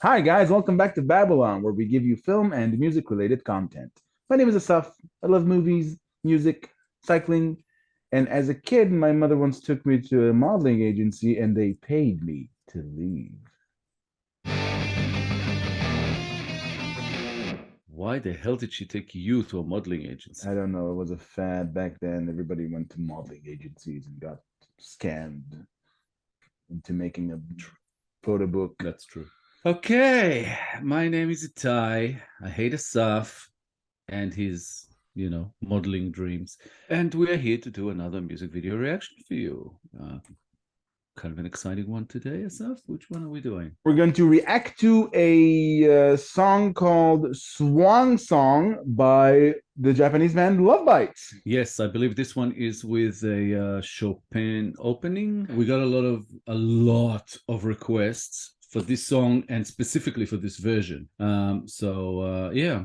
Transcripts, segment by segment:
Hi, guys. Welcome back to Babylon, where we give you film and music related content. My name is Asaf. I love movies, music, cycling, and as a kid, my mother once took me to a modeling agency and they paid me to leave. Why the hell did she take you to a modeling agency? I don't know. It was a fad back then. Everybody went to modeling agencies and got scammed into making a photo book. That's true. Okay, my name is Itai. I hate Asaf and his, modeling dreams. And we're here to do another music video reaction for you. Kind of an exciting one today, Asaf. Which one are we doing? We're going to react to a song called SWAN Song by the Japanese band Lovebites. Yes, I believe this one is with a Chopin opening. We got a lot of requests for this song and specifically for this version. Yeah, I'm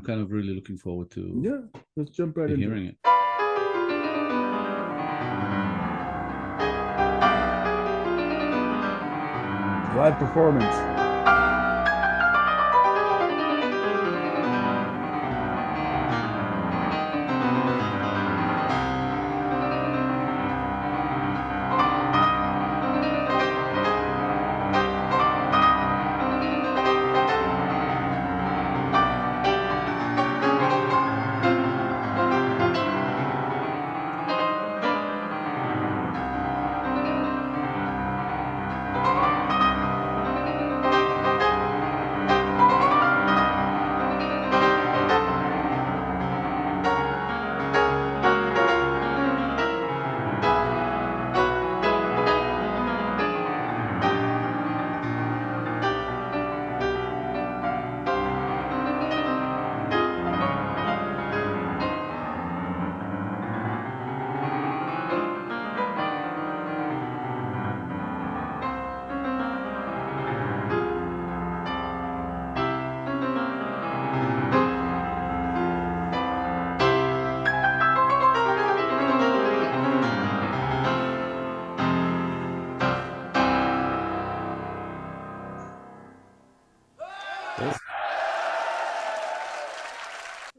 kind of really looking forward to let's jump right into hearing it. Live performance.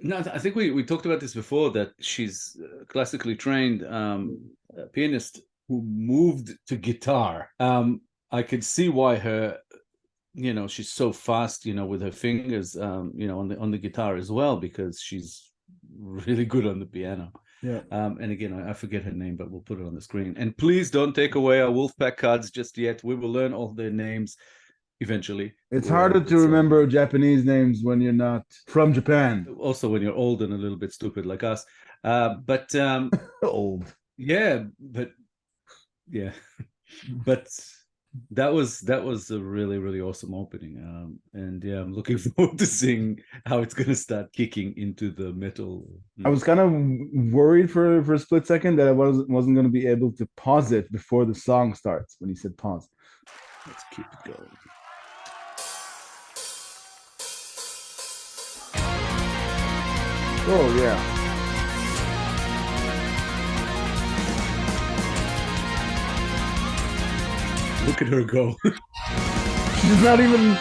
No, I think we talked about this before, that she's a classically trained pianist who moved to guitar. I could see why she's so fast, with her fingers, on the guitar as well, because she's really good on the piano. Yeah. And again, I forget her name, but we'll put it on the screen. And please don't take away our Wolfpack cards just yet. We will learn all their names eventually. It's harder to remember Japanese names when you're not from Japan. Also, when you're old and a little bit stupid like us. But old. Yeah, but that was a really, really awesome opening. And yeah, I'm looking forward to seeing how it's gonna start kicking into the metal. I was kind of worried for a split second that I wasn't going to be able to pause it before the song starts when he said pause. Let's keep it going. Oh, yeah. Look at her go. She's not even,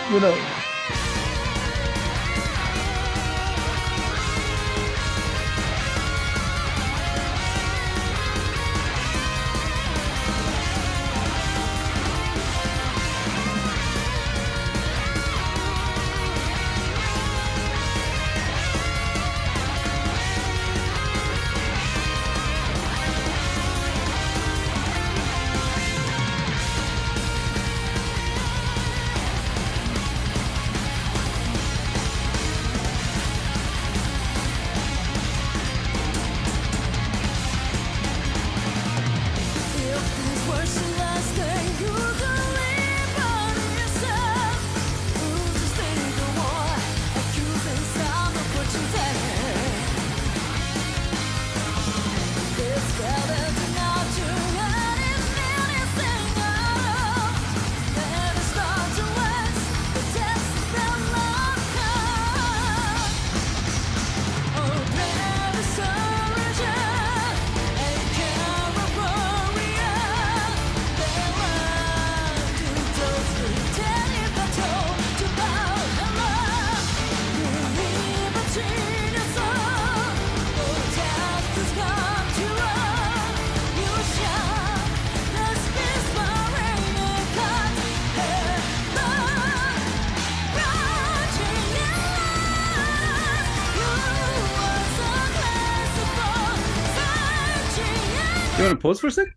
You want to pause for a sec?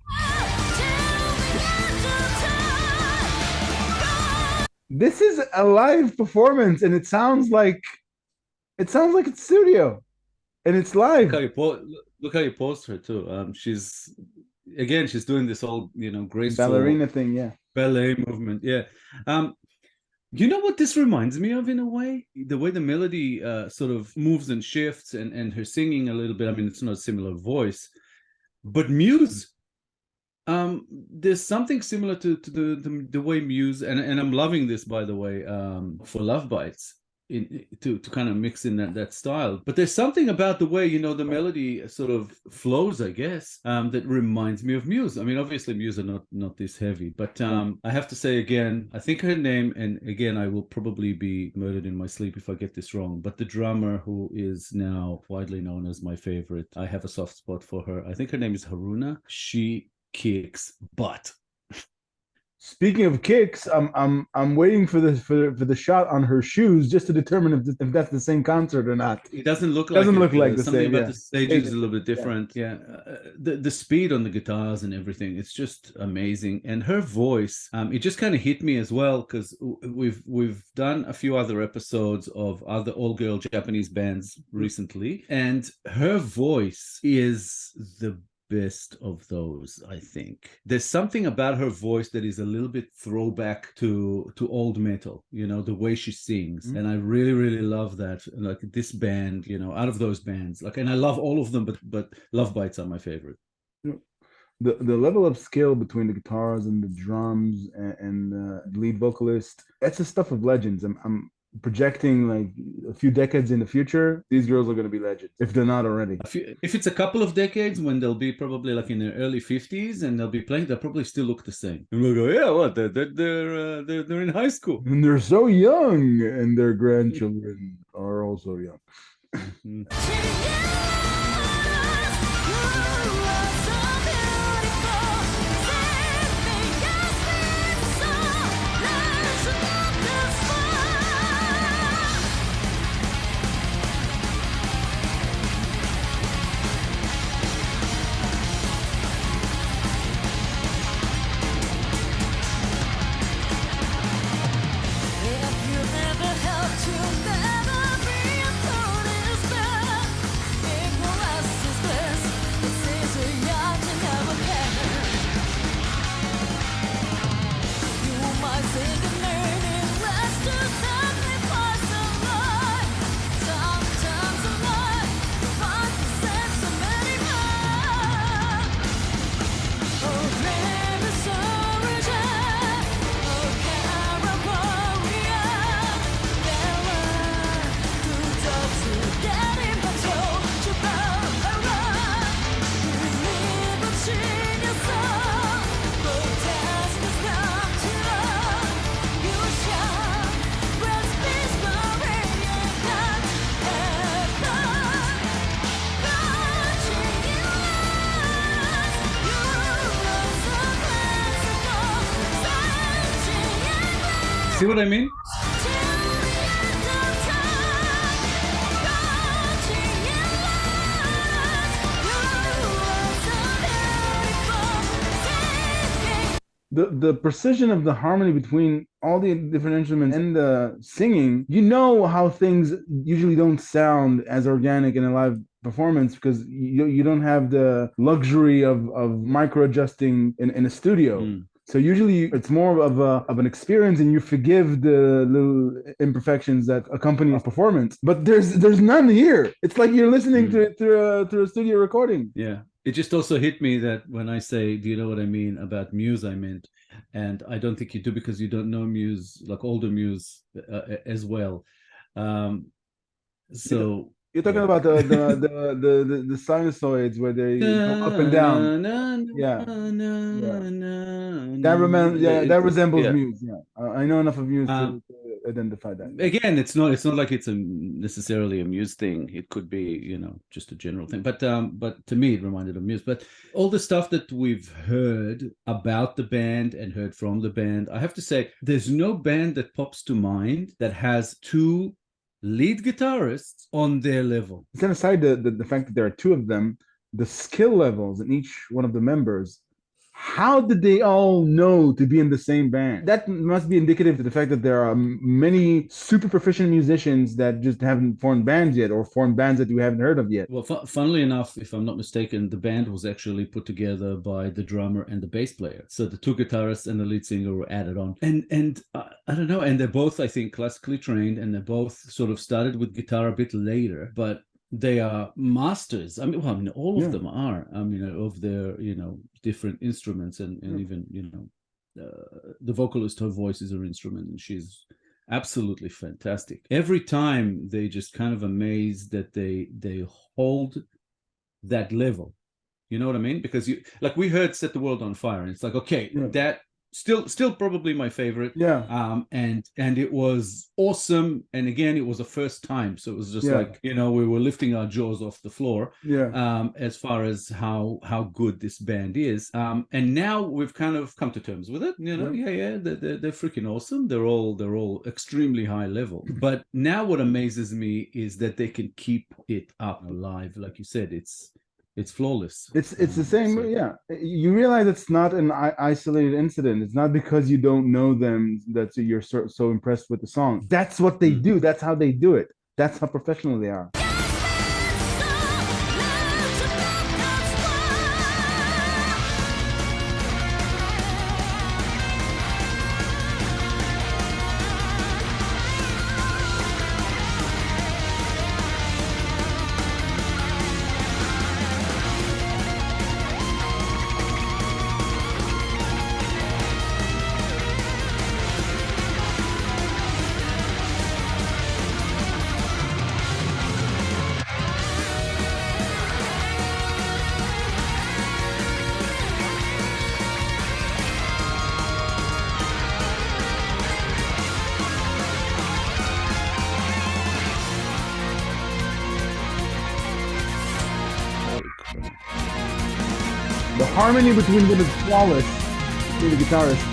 This is a live performance, and it sounds like it's studio, and it's live. Look how you paused her too. She's doing this whole graceful Ballerina thing, yeah. ballet movement. Yeah. You know what this reminds me of in a way? The way the melody sort of moves and shifts, and her singing a little bit. I mean, it's not a similar voice, but Muse. There's something similar to the way Muse, and I'm loving this, by the way, for Lovebites, to kind of mix in that style. But there's something about the way the melody sort of flows, I guess, that reminds me of Muse. I mean, obviously Muse are not this heavy, but I have to say again, I think her name, and again I will probably be murdered in my sleep if I get this wrong, but the drummer who is now widely known as my favorite, I have a soft spot for her. I think her name is Haruna. She kicks butt. Speaking of kicks, I'm waiting for the shot on her shoes just to determine if that's the same concert or not. It doesn't look like the something same. About the staging is a little bit different. Yeah, the speed on the guitars and everything, it's just amazing. And her voice, it just kind of hit me as well, because we've done a few other episodes of other all-girl Japanese bands recently, and her voice is the best of those. I think there's something about her voice that is a little bit throwback to old metal, the way she sings. And I really love that. Like this band, out of those bands, and I love all of them, but Lovebites are my favorite. The level of skill between the guitars and the drums and the lead vocalist, that's the stuff of legends. I'm projecting like a few decades in the future, these girls are going to be legends if they're not already. If it's a couple of decades, when they'll be probably like in their early 50s and they'll be playing, they'll probably still look the same. And we'll go, yeah, what? They're in high school and they're so young, and their grandchildren are also young. See what I mean? The precision of the harmony between all the different instruments and the singing, how things usually don't sound as organic in a live performance, because you don't have the luxury of micro adjusting in a studio. So usually it's more of an experience, and you forgive the little imperfections that accompany a performance. But there's none here. It's like you're listening to it through a studio recording. Yeah. It just also hit me that when I say, do you know what I mean about Muse, I meant, and I don't think you do because you don't know Muse, like older Muse as well. So you're talking about the sinusoids where they go up and down. That resembles Muse. Yeah, I know enough of Muse to identify that. Again, it's not like it's necessarily a Muse thing. It could be, just a general thing. But to me, it reminded of Muse. But all the stuff that we've heard about the band and heard from the band, I have to say, there's no band that pops to mind that has two lead guitarists on their level. Set aside the fact that there are two of them, the skill levels in each one of the members, how did they all know to be in the same band? That must be indicative to the fact that there are many super proficient musicians that just haven't formed bands yet, or formed bands that you haven't heard of yet. Well, funnily enough, if I'm not mistaken, the band was actually put together by the drummer and the bass player. So the two guitarists and the lead singer were added on. And I don't know. And they're both, I think, classically trained, and they both sort of started with guitar a bit later, but they are masters. I mean, all of them are. I mean, of their, different instruments, and even, the vocalist, her voice is her instrument, and she's absolutely fantastic. Every time they just kind of amazed that they hold that level. You know what I mean? Because we heard Set the World on Fire, and it's like, okay, that still probably my favorite. And it was awesome. And again, it was a first time, so it was just like, we were lifting our jaws off the floor as far as how good this band is. And now we've kind of come to terms with it. They're freaking awesome. They're all extremely high level. But now what amazes me is that they can keep it up live. Like you said, it's flawless. It's the same. You realize it's not an isolated incident. It's not because you don't know them that you're so impressed with the song. That's what they do. That's how they do it. That's how professional they are. The harmony between them is flawless between the guitarists.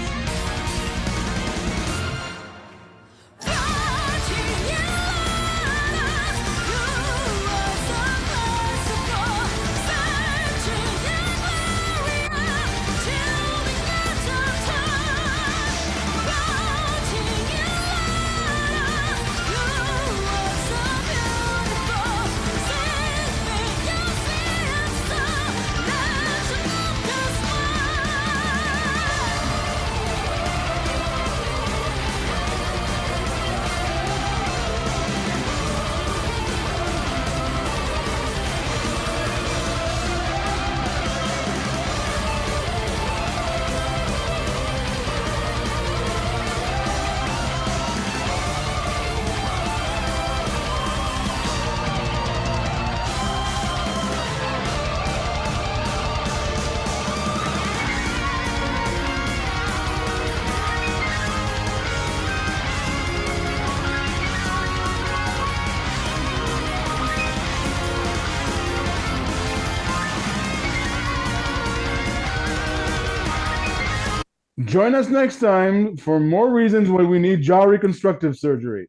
Join us next time for more reasons why we need jaw reconstructive surgery.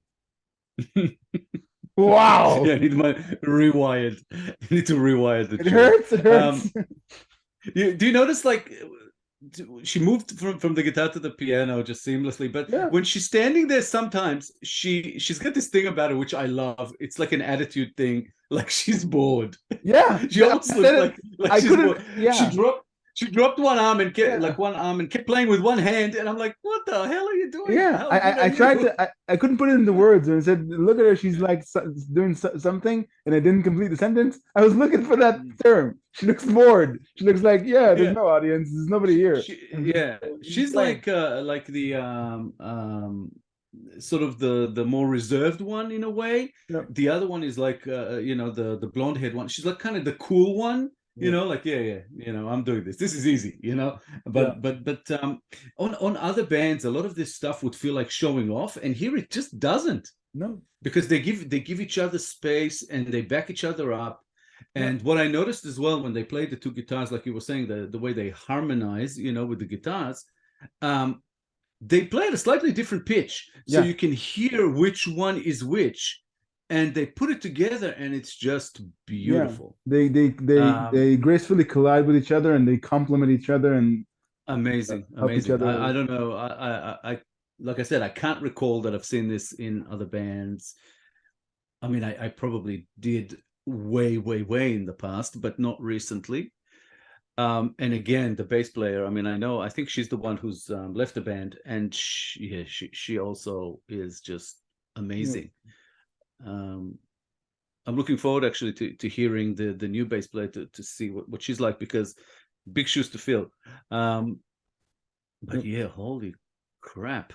Wow. Yeah, I need my rewired. I need to rewire the It hurts. Do you notice, like, she moved from the guitar to the piano just seamlessly, but when she's standing there, sometimes she's got this thing about her which I love. It's like an attitude thing, like she's bored. She almost looks like she's bored. She dropped one arm and kept playing with one hand, and I'm like, what the hell are you doing? I tried to, I couldn't put it into words, and I said, look at her, she's like doing something, and I didn't complete the sentence. I was looking for that term. She looks bored. She looks like, there's no audience, there's nobody here. She's like the sort of the more reserved one in a way. The other one is like the blonde haired one. She's like kind of the cool one. Like I'm doing this. This is easy, But on other bands, a lot of this stuff would feel like showing off, and here it just doesn't. No, because they give each other space and they back each other up. And what I noticed as well when they played the two guitars, like you were saying, the way they harmonize, with the guitars, they play at a slightly different pitch, so you can hear which one is which. and they put it together, and it's just beautiful. They gracefully collide with each other, and they complement each other, and amazing. help each other. I don't know. I like I said, I can't recall that I've seen this in other bands. I mean, I probably did way in the past, but not recently. And again, the bass player, I mean, I think she's the one who's left the band, and she also is just amazing. I'm looking forward actually to hearing the new bass player to see what she's like, because big shoes to fill. But yeah, holy crap.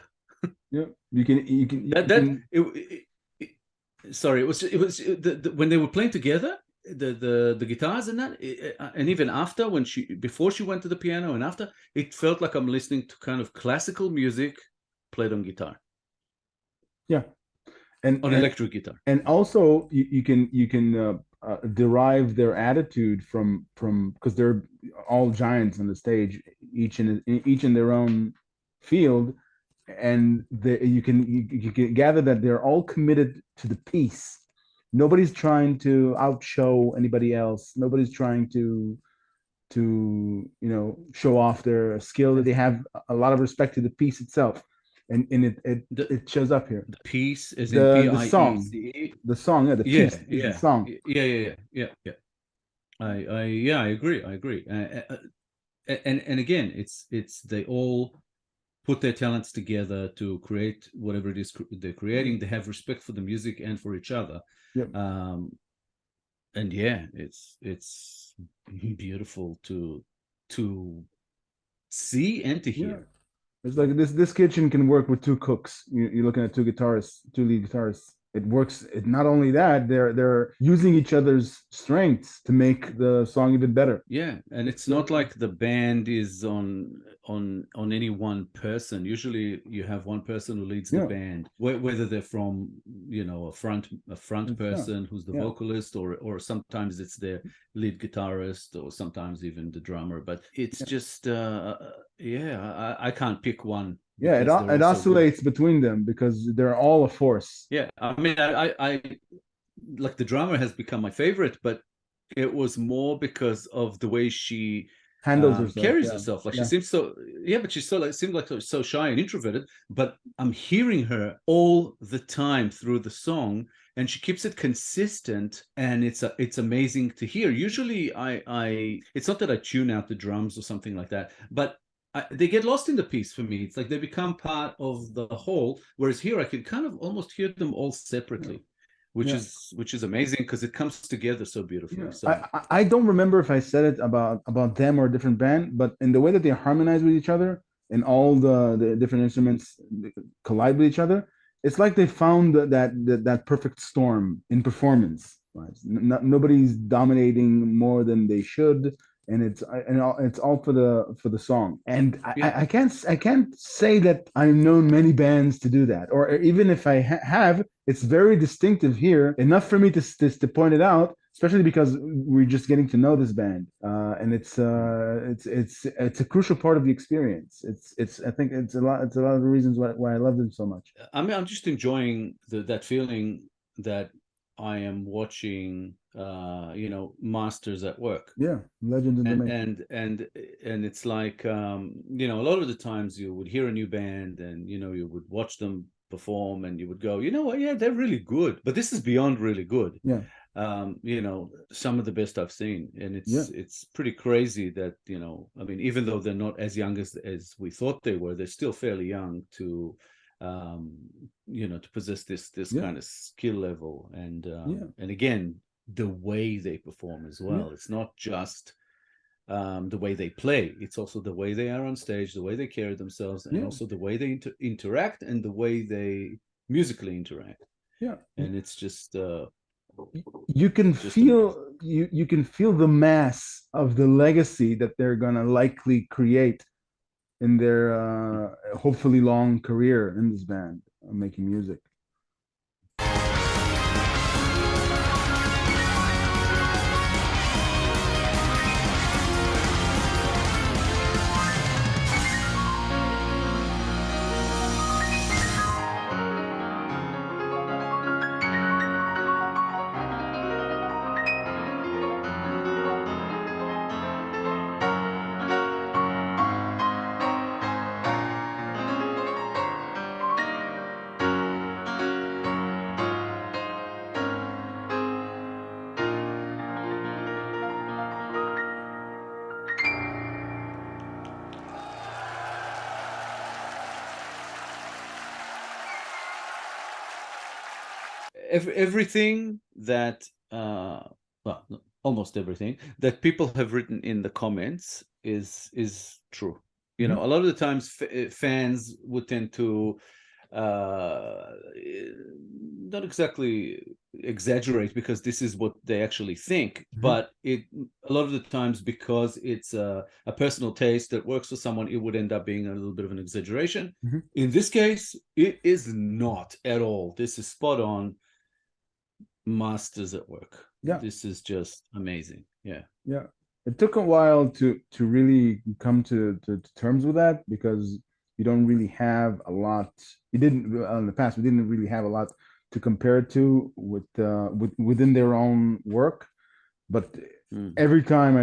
Yeah, you can sorry, it was when they were playing together, the guitars and that, and even after, before she went to the piano and after, it felt like I'm listening to kind of classical music played on guitar. Yeah, and electric guitar. And also you can derive their attitude from because they're all giants on the stage, each in their own field, and you can gather that they're all committed to the piece. Nobody's trying to outshow anybody else. Nobody's trying to show off their skill. That they have a lot of respect to the piece itself, and it shows up here. The piece is the song, the song, the piece, the song. Yeah. I agree. And again, it's they all put their talents together to create whatever it is they're creating. They have respect for the music and for each other. Yep. And yeah, it's beautiful to see and to hear. Yeah. It's like this kitchen can work with two cooks. You're looking at two lead guitarists. It works. Not only that, they're using each other's strengths to make the song even better. Yeah, and it's not like the band is on any one person. Usually, you have one person who leads the band, whether they're from a front person who's the vocalist, or sometimes it's their lead guitarist, or sometimes even the drummer. But it's just I can't pick one. Yeah, it oscillates between them because they're all a force. Yeah, I mean, I like the drummer has become my favorite, but it was more because of the way she handles herself, carries herself. Like she seems so, but she's so seems like so shy and introverted. But I'm hearing her all the time through the song, and she keeps it consistent, and it's amazing to hear. Usually, I it's not that I tune out the drums or something like that, but they get lost in the piece for me. It's like they become part of the whole, whereas here I can kind of almost hear them all separately, which is amazing because it comes together so beautifully. Yeah. So I don't remember if I said it about them or a different band, but in the way that they harmonize with each other and all the different instruments collide with each other, it's like they found that perfect storm in performance. Right? Nobody's dominating more than they should. And it's all for the song. And I can't say that I've known many bands to do that, or even if I have, it's very distinctive here, enough for me to point it out, especially because we're just getting to know this band, and it's a crucial part of the experience. I think it's a lot of the reasons why I love them so much. I mean, I'm just enjoying that feeling that I am watching masters at work. Yeah, legends in the making. And it's like a lot of the times you would hear a new band, and you would watch them perform, and you would go, they're really good, but this is beyond really good. Yeah. Some of the best I've seen, and it's pretty crazy that I mean, even though they're not as young as we thought they were, they're still fairly young to possess this kind of skill level, and again, the way they perform as well. It's not just the way they play, it's also the way they are on stage, the way they carry themselves, and also the way they interact, and the way they musically interact. And it's just you can feel you can feel the mass of the legacy that they're gonna likely create in their hopefully long career in this band making music. everything that well, almost everything that people have written in the comments is true. You know, a lot of the times fans would tend to not exactly exaggerate, because this is what they actually think, but a lot of the times, because it's a personal taste that works for someone, it would end up being a little bit of an exaggeration. In this case, it is not at all. This is spot on. Masters at work. Yeah, this is just amazing. Yeah. It took a while to really come to terms with that, because you don't really have a lot. You didn't in the past. We didn't really have a lot to compare it to within their own work. But every time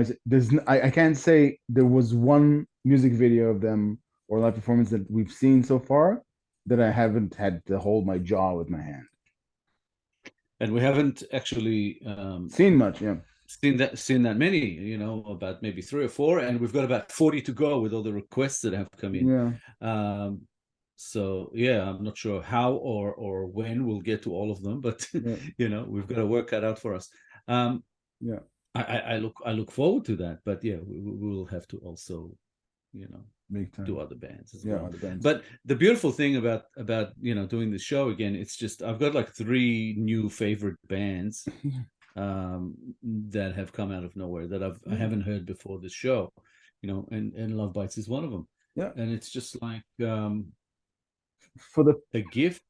I can't say there was one music video of them or live performance that we've seen so far that I haven't had to hold my jaw with my hand. And we haven't actually seen much, seen that many, you know, about maybe 3 or 4, and we've got about 40 to go with all the requests that have come in. So yeah, I'm not sure how or when we'll get to all of them, but you know, we've got to work that out for us. I look forward to that, but yeah, we will have to also, you know, do other bands as well. But the beautiful thing about you know, doing the show again, it's just I've got like 3 new favorite bands that have come out of nowhere that I haven't heard before this show, you know, and Lovebites is one of them. And it's just like for a gift.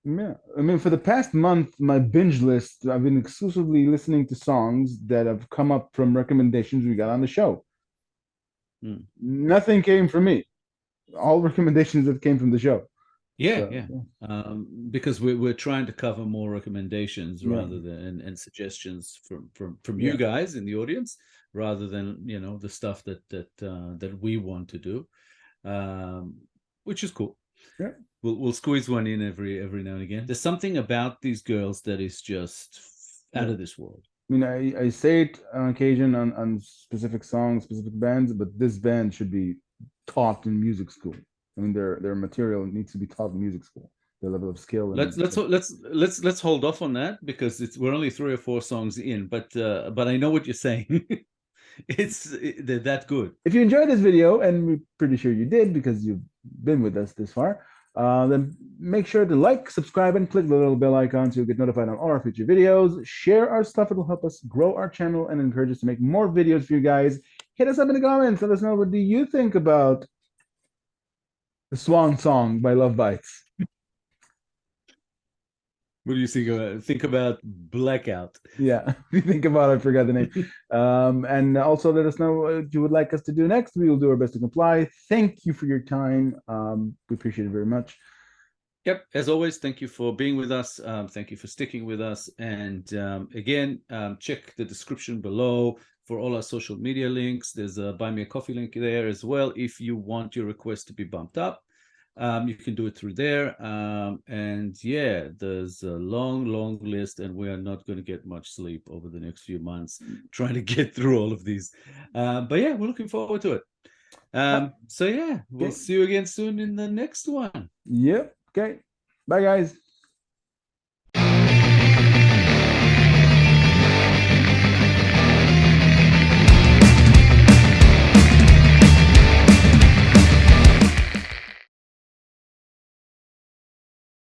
I mean, for the past month, my binge list, I've been exclusively listening to songs that have come up from recommendations we got on the show. Nothing came from me. All recommendations that came from the show. Because we're trying to cover more recommendations rather than and suggestions from you guys in the audience, rather than, you know, the stuff that we want to do, which is cool. We'll squeeze one in every now and again. There's something about these girls that is just out of this world. I mean, I say it on occasion on specific songs, specific bands, but this band should be taught in music school. I mean, their material needs to be taught in music school. Their level of skill. Let's hold off on that, because we're only 3 or 4 songs in. But I know what you're saying. They're that good. If you enjoyed this video, and we're pretty sure you did because you've been with us this far, then make sure to like, subscribe, and click the little bell icon so you'll get notified on all our future videos. Share our stuff. It'll help us grow our channel and encourage us to make more videos for you guys. Hit us up in the comments. Let us know, what do you think about the SWAN song by Lovebites? What do you think about Blackout? Yeah, you think about it, I forgot the name. And also let us know what you would like us to do next. We will do our best to comply. Thank you for your time. We appreciate it very much. Yep, as always, thank you for being with us. Thank you for sticking with us. And again, check the description below for all our social media links. There's a Buy Me a Coffee link there as well if you want your request to be bumped up. You can do it through there. And yeah, there's a long list, and we are not going to get much sleep over the next few months trying to get through all of these. But yeah, we're looking forward to it. So yeah, we'll see you again soon in the next one. Yep. Okay. Bye, guys.